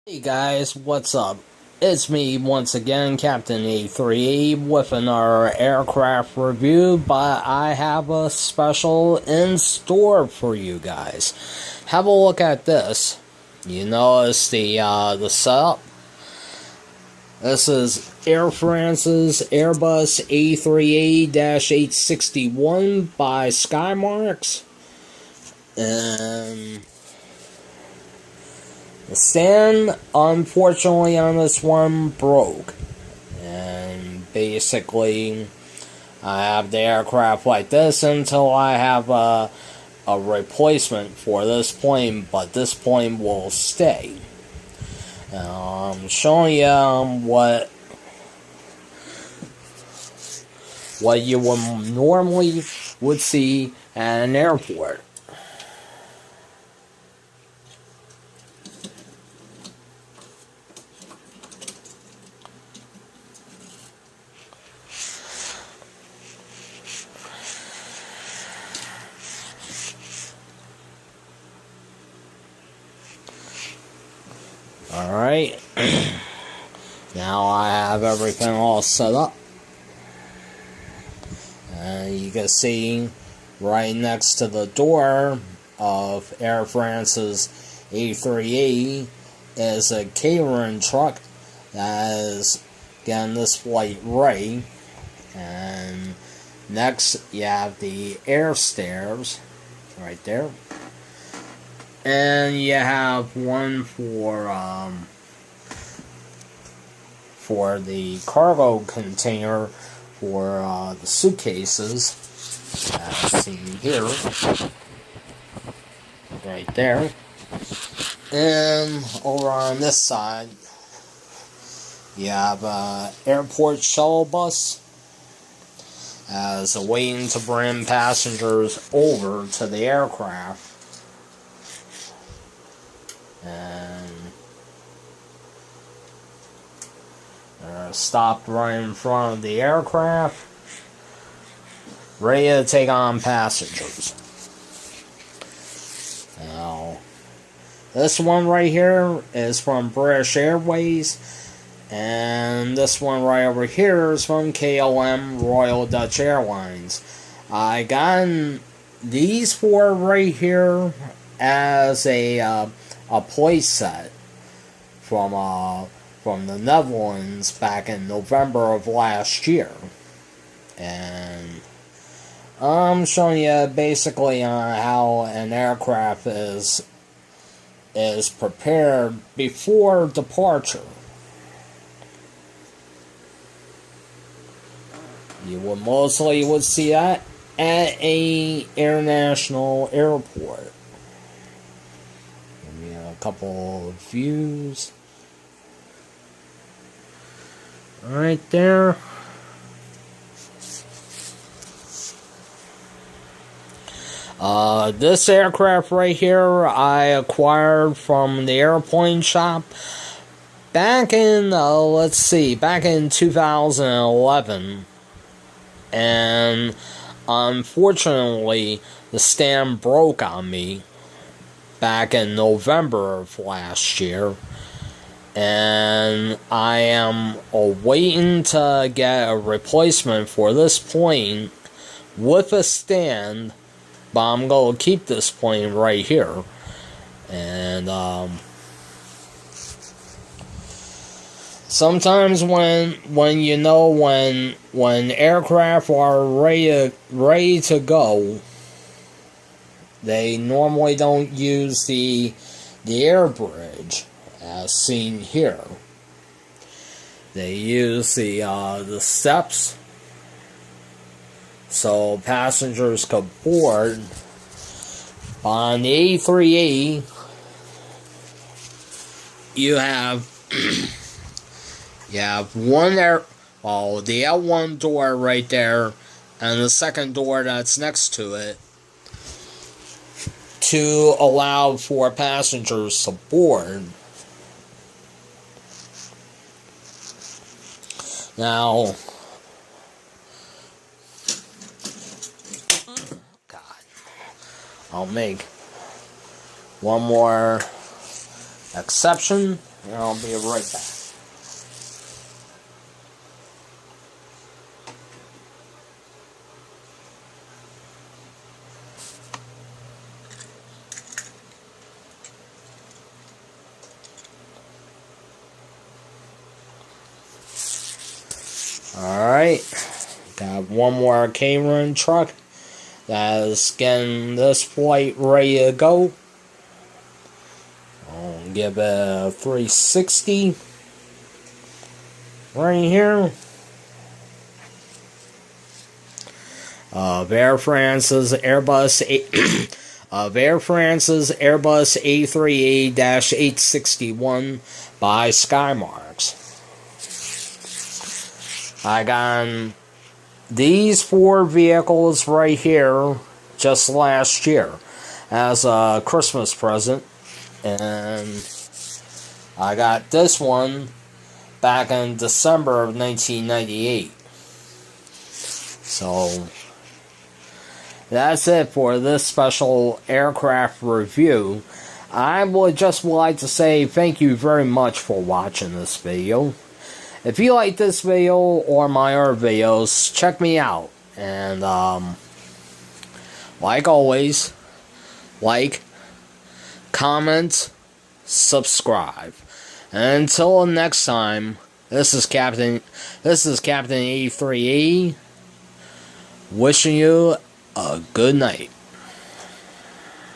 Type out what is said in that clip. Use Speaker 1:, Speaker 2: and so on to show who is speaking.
Speaker 1: Hey guys, what's up? It's me once again, Captain A380, with another aircraft review, but I have a special in store for you guys. Have a look at this. You notice the setup? This is Air France's Airbus A380-861 by Skymarks. And the stand, unfortunately, on this one broke. And basically, I have the aircraft like this until I have a replacement for this plane, but this plane will stay. I'm showing you what you would normally would see at an airport. Alright, now I have everything all set up. And you can see right next to the door of Air France's A380 is a catering truck that is getting this flight ready. And next you have the air stairs right there. And you have one for the cargo container for the suitcases, as seen here, right there. And over on this side, you have an airport shuttle bus as waiting to bring passengers over to the aircraft. And they're stopped right in front of the aircraft, ready to take on passengers. Now, this one right here is from British Airways, and this one right over here is from KLM Royal Dutch Airlines. I got these four right here as a play set from the Netherlands back in November of last year, and I'm showing you basically on how an aircraft is prepared before departure. You would mostly see that at a international airport. A couple of views right there. This aircraft right here I acquired from the airplane shop back in back in 2011, and unfortunately the stand broke on me back in November of last year, and I am waiting to get a replacement for this plane with a stand, but I'm going to keep this plane right here. And sometimes when aircraft are ready to go, they normally don't use the air bridge, as seen here. They use the steps so passengers could board. On the A380, you have the L1 door right there, and the second door that's next to it, to allow for passengers to board. Now, God, I'll make one more exception, and I'll be right back. Alright, got one more catering truck that is getting this flight ready to go. I'll give it a 360 right here. Of Air France's Airbus A380-861 by Skymarks. I got these 4 vehicles right here just last year as a Christmas present, and I got this one back in December of 1998. So that's it for this special aircraft review. I would just like to say thank you very much for watching this video. If you like this video or my other videos, check me out. And, like always, like, comment, subscribe. And until next time, this is Captain A380, wishing you a good night.